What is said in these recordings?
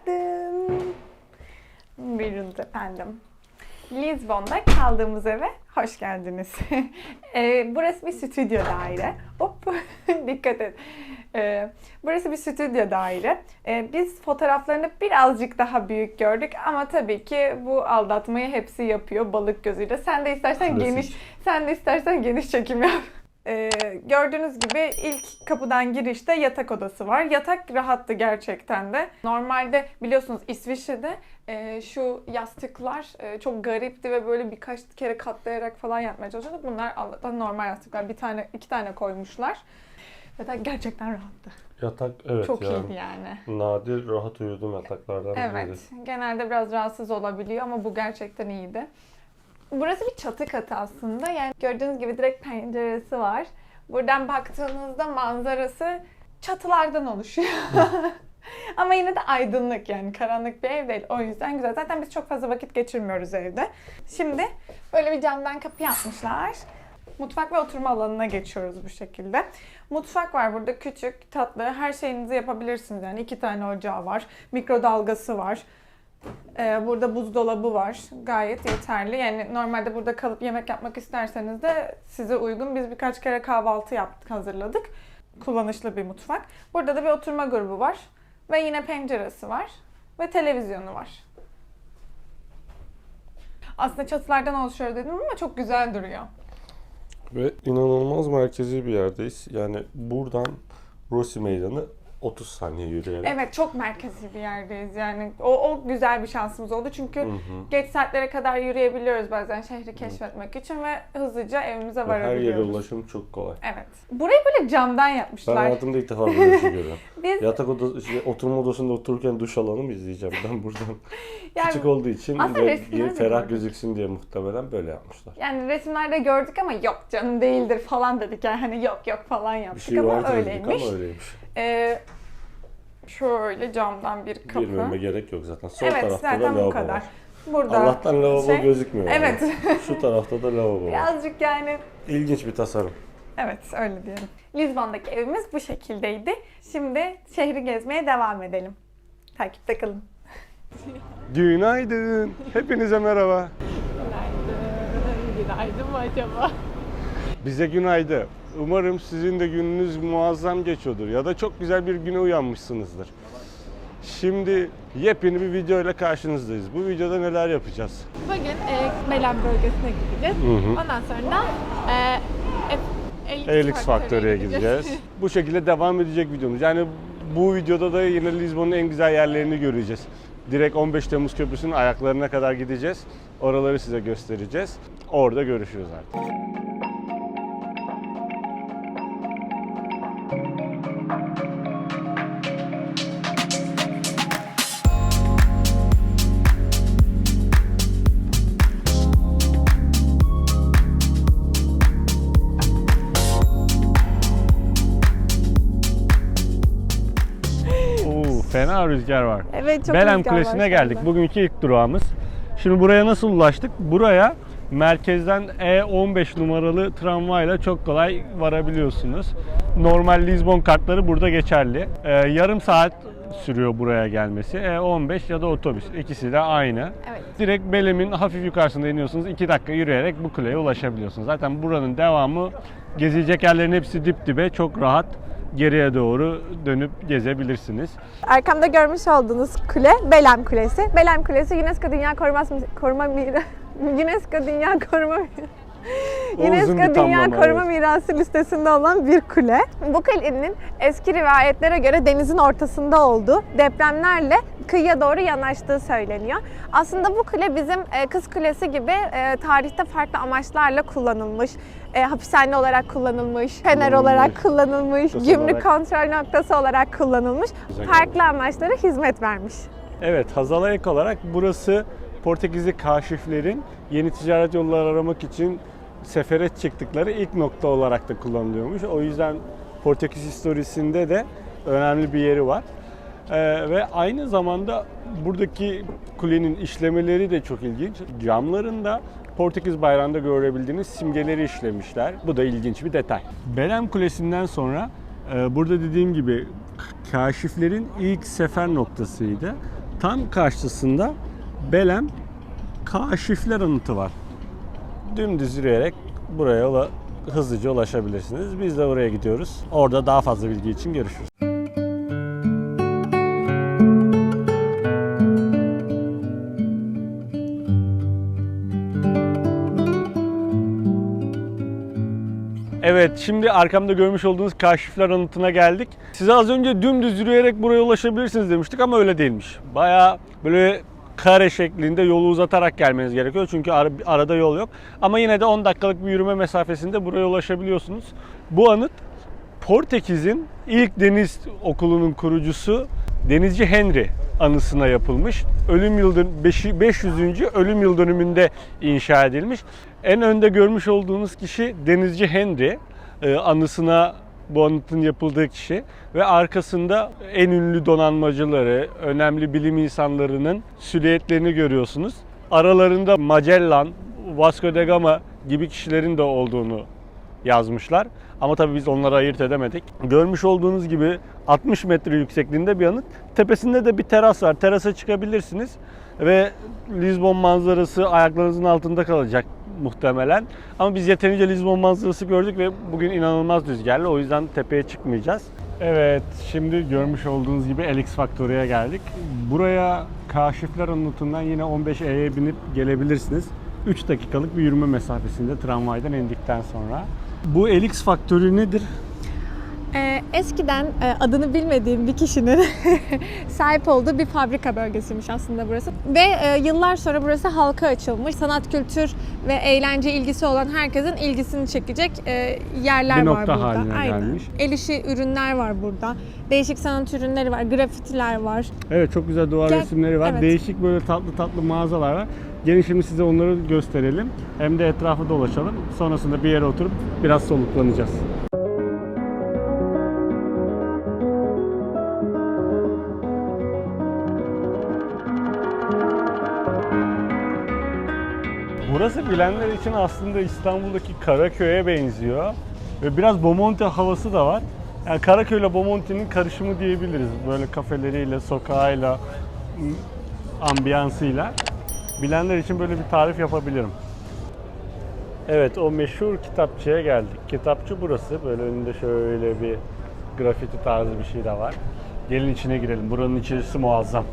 Günaydın. Buyurun efendim. Lizbon'da kaldığımız eve hoş geldiniz. Burası bir stüdyo daire. Hop, dikkat et. Burası bir stüdyo daire. Biz fotoğraflarını birazcık daha büyük gördük ama tabii ki bu aldatmayı hepsi yapıyor balık gözüyle. Sen de istersen geniş çekim yap. Gördüğünüz gibi ilk kapıdan girişte yatak odası var. Yatak rahattı gerçekten de. Normalde biliyorsunuz İsviçre'de şu yastıklar çok garipti ve böyle birkaç kere katlayarak falan yapmaya çalışıyorduk. Bunlar Allah'tan normal yastıklar. İki tane koymuşlar. Yatak gerçekten rahattı. Yatak evet çok yani, iyiydi yani. Nadir rahat uyuduğum yataklardan biriydi. Evet. Genelde biraz rahatsız olabiliyor ama bu gerçekten iyiydi. Burası bir çatı katı aslında. Yani gördüğünüz gibi direkt penceresi var. Buradan baktığınızda manzarası çatılardan oluşuyor. Ama yine de aydınlık, yani karanlık bir ev değil. O yüzden güzel. Zaten biz çok fazla vakit geçirmiyoruz evde. Şimdi böyle bir camdan kapı yapmışlar. Mutfak ve oturma alanına geçiyoruz bu şekilde. Mutfak var burada, küçük, tatlı. Her şeyinizi yapabilirsiniz. Yani 2 tane ocağı var. Mikrodalgası var. Burada buzdolabı var. Gayet yeterli. Yani normalde burada kalıp yemek yapmak isterseniz de size uygun. Biz birkaç kere kahvaltı yaptık, hazırladık. Kullanışlı bir mutfak. Burada da bir oturma grubu var. Ve yine penceresi var. Ve televizyonu var. Aslında çatılardan oluşuyor dedim ama çok güzel duruyor. Ve inanılmaz merkezi bir yerdeyiz. Yani buradan Rossy Meydanı 30 saniye yürüyerek. Evet, çok merkezi bir yerdeyiz yani. O güzel bir şansımız oldu çünkü geç saatlere kadar yürüyebiliyoruz bazen şehri keşfetmek için ve hızlıca evimize varabiliyoruz. Her yere ulaşım çok kolay. Evet. Burayı böyle camdan Ben yapmışlar. hayatımda ilk defa böyle bir şey görüyorum. Biz... Yatak odası, oturma odasında otururken duş alanı mı izleyeceğim ben buradan? Yani, küçük olduğu için ve ferah gördük. gözüksün diye muhtemelen böyle yapmışlar. Yani resimlerde gördük ama yok canım değildir falan dedik. Yani hani yok falan yaptık bir şey ama var öyleymiş. Ama öyleymiş. Şöyle camdan bir kapı. Girmeme gerek yok zaten. Sol evet, tarafta zaten da lavabo bu kadar. var. Burada Allah'tan lavabo gözükmüyor. Evet. Yani. Şu tarafta da lavabo var. Birazcık yani. İlginç bir tasarım. Evet, öyle diyelim. Lizbon'daki evimiz bu şekildeydi. Şimdi şehri gezmeye devam edelim. Takipte kalın. Günaydın. Hepinize merhaba. Günaydın mı acaba? Bize günaydın. Umarım sizin de gününüz muazzam geçiyordur ya da çok güzel bir güne uyanmışsınızdır. Şimdi yepyeni bir video ile karşınızdayız. Bu videoda neler yapacağız? Bugün Melen bölgesine gideceğiz. Ondan sonra Elix Factory'ye gideceğiz. Bu şekilde devam edecek videomuz. Yani bu videoda da yine Lizbon'un en güzel yerlerini göreceğiz. Direkt 15 Temmuz Köprüsü'nün ayaklarına kadar gideceğiz. Oraları size göstereceğiz. Orada görüşürüz artık. Fena rüzgar var. Evet, çok Belem rüzgar Kulesi'ne var geldik. Bugünkü ilk durağımız. Şimdi buraya nasıl ulaştık? Buraya merkezden E15 numaralı tramvayla çok kolay varabiliyorsunuz. Normal Lizbon kartları burada geçerli. Yarım saat sürüyor buraya gelmesi. E15 ya da otobüs. İkisi de aynı. Evet. Direkt Belem'in hafif yukarısında iniyorsunuz. 2 dakika yürüyerek bu kuleye ulaşabiliyorsunuz. Zaten buranın devamı, gezilecek yerlerin hepsi dip dibe. Çok rahat geriye doğru dönüp gezebilirsiniz. Arkamda görmüş olduğunuz kule Belem Kulesi. Belem Kulesi UNESCO Dünya Koruma Mirası listesinde olan bir kule. Bu kulenin eski rivayetlere göre denizin ortasında olduğu, depremlerle kıyıya doğru yanaştığı söyleniyor. Aslında bu kule bizim Kız Kulesi gibi tarihte farklı amaçlarla kullanılmış. Hapishane olarak kullanılmış, fener olarak kullanılmış, gümrük kontrol noktası olarak kullanılmış. Farklı amaçlara hizmet vermiş. Evet, Hazal'a ek olarak burası Portekizli kaşiflerin yeni ticaret yolları aramak için sefere çıktıkları ilk nokta olarak da kullanılıyormuş. O yüzden Portekiz historisinde de önemli bir yeri var. Ve aynı zamanda buradaki kulenin işlemeleri de çok ilginç. Camlarında Portekiz bayrağında görebildiğiniz simgeleri işlemişler. Bu da ilginç bir detay. Belem Kulesi'nden sonra burada dediğim gibi kaşiflerin ilk sefer noktasıydı. tam karşısında Belem Kaşifler Anıtı var. Dümdüz yürüyerek buraya hızlıca ulaşabilirsiniz. Biz de oraya gidiyoruz. Orada daha fazla bilgi için görüşürüz. Evet, şimdi arkamda görmüş olduğunuz Kaşifler Anıtı'na geldik. Size az önce dümdüz yürüyerek buraya ulaşabilirsiniz demiştik ama öyle değilmiş. Bayağı böyle kare şeklinde yolu uzatarak gelmeniz gerekiyor çünkü arada yol yok. Ama yine de 10 dakikalık bir yürüme mesafesinde buraya ulaşabiliyorsunuz. Bu anıt Portekiz'in ilk deniz okulunun kurucusu Denizci Henry anısına yapılmış. 500. ölüm yıl dönümünde inşa edilmiş. En önde görmüş olduğunuz kişi Denizci Henry anısına bu anıtın yapıldığı kişi ve arkasında en ünlü donanmacıları, önemli bilim insanlarının silüetlerini görüyorsunuz. Aralarında Magellan, Vasco da Gama gibi kişilerin de olduğunu yazmışlar. Ama tabii biz onları ayırt edemedik. Görmüş olduğunuz gibi 60 metre yüksekliğinde bir anıt. Tepesinde de bir teras var. Terasa çıkabilirsiniz ve Lizbon manzarası ayaklarınızın altında kalacak muhtemelen. Ama biz yeterince Lizbon manzarası gördük ve bugün inanılmaz rüzgarlı. O yüzden tepeye çıkmayacağız. Evet, şimdi görmüş olduğunuz gibi Elix Factory'ye geldik. Buraya Kaşifler Anıtı'ndan yine 15E'ye binip gelebilirsiniz. 3 dakikalık bir yürüme mesafesinde tramvaydan indikten sonra. Bu Elix Factory nedir? Eskiden adını bilmediğim bir kişinin sahip olduğu bir fabrika bölgesiymiş aslında burası. Ve yıllar sonra burası halka açılmış. Sanat, kültür ve eğlence ilgisi olan herkesin ilgisini çekecek yerler bir var nokta burada. haline Aynen. gelmiş. El işi ürünler var burada. Değişik sanat ürünleri var, grafitiler var. Evet, çok güzel duvar resimleri var. Evet. Değişik böyle tatlı tatlı mağazalar var. Gelin şimdi size onları gösterelim. Hem de etrafı dolaşalım. Sonrasında bir yere oturup biraz soluklanacağız. Burası bilenler için aslında İstanbul'daki Karaköy'e benziyor. Ve biraz Bomonti havası da var. Yani Karaköy ile Bomonti'nin karışımı diyebiliriz. Böyle kafeleriyle, sokağıyla, ambiyansıyla. Bilenler için böyle bir tarif yapabilirim. Evet, o meşhur kitapçıya geldik. Kitapçı burası. Böyle önünde şöyle bir grafiti tarzı bir şey de var. Gelin içine girelim. Buranın içerisi muazzam.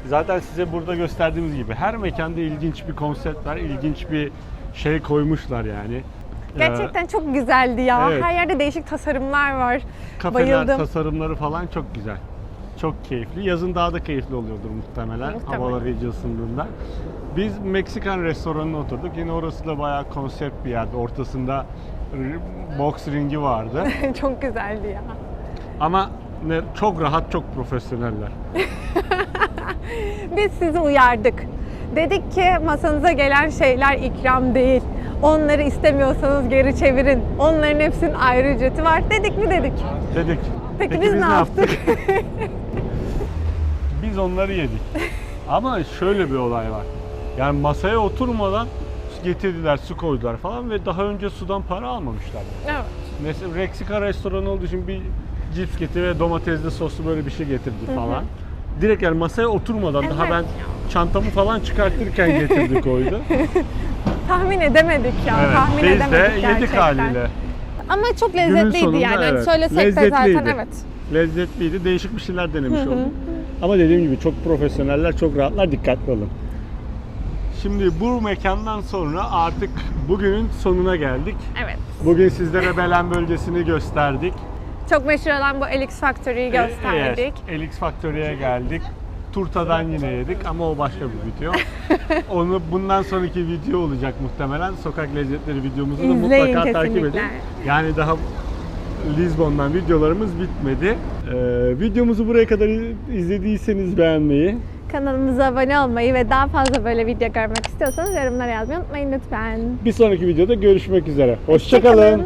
Zaten size burada gösterdiğimiz gibi her mekanda ilginç bir konsept var, ilginç bir şey koymuşlar yani. Gerçekten çok güzeldi ya. Evet. Her yerde değişik tasarımlar var. Kafeler, Bayıldım. tasarımları falan çok güzel. Çok keyifli. Yazın daha da keyifli oluyordur muhtemelen. Havalar iyice ısındığında. Biz Meksikan restoranına oturduk. Yine orası da bayağı konsept bir yerdi. Ortasında boks ringi vardı. Çok güzeldi ya. Ama çok rahat, çok profesyoneller. Biz sizi uyardık. Dedik ki masanıza gelen şeyler ikram değil. Onları istemiyorsanız geri çevirin. Onların hepsinin ayrı ücreti var. Dedik mi dedik. Dedik. Peki biz ne yaptık? Biz onları yedik. Ama şöyle bir olay var. Yani masaya oturmadan getirdiler, su koydular falan ve daha önce sudan para almamışlar. Evet. Mesela Meksikan restoranı olduğu için bir cips getir ve domatesli soslu böyle bir şey getirdi falan. Direkt yani masaya oturmadan daha ben çantamı falan çıkartırken getirdi koydu. Tahmin edemedik ya. Evet, Tahmin biz edemedik de gerçekten. yedik haliyle. Ama çok Günün lezzetliydi sonunda yani. evet. Söylesek de zaten evet. Lezzetliydi. Değişik bir şeyler denemiş olduk. Ama dediğim gibi çok profesyoneller, çok rahatlar. Dikkatli olun. Şimdi bu mekandan sonra artık bugünün sonuna geldik. Evet. Bugün sizlere Belem bölgesini gösterdik. Çok meşhur olan bu Elix Factory'yi gösterdik. Evet, Elix Factory'ye geldik. Turtadan yine yedik ama o başka bir video. Onu bundan sonraki video olacak muhtemelen. Sokak lezzetleri videomuzu da İzleyin mutlaka takip kesinlikle. edin. Yani daha Lizbon'dan videolarımız bitmedi. Videomuzu buraya kadar izlediyseniz beğenmeyi, Kanalımıza abone olmayı ve daha fazla böyle video görmek istiyorsanız yorumlara yazmayı unutmayın lütfen. Bir sonraki videoda görüşmek üzere. Hoşça kalın.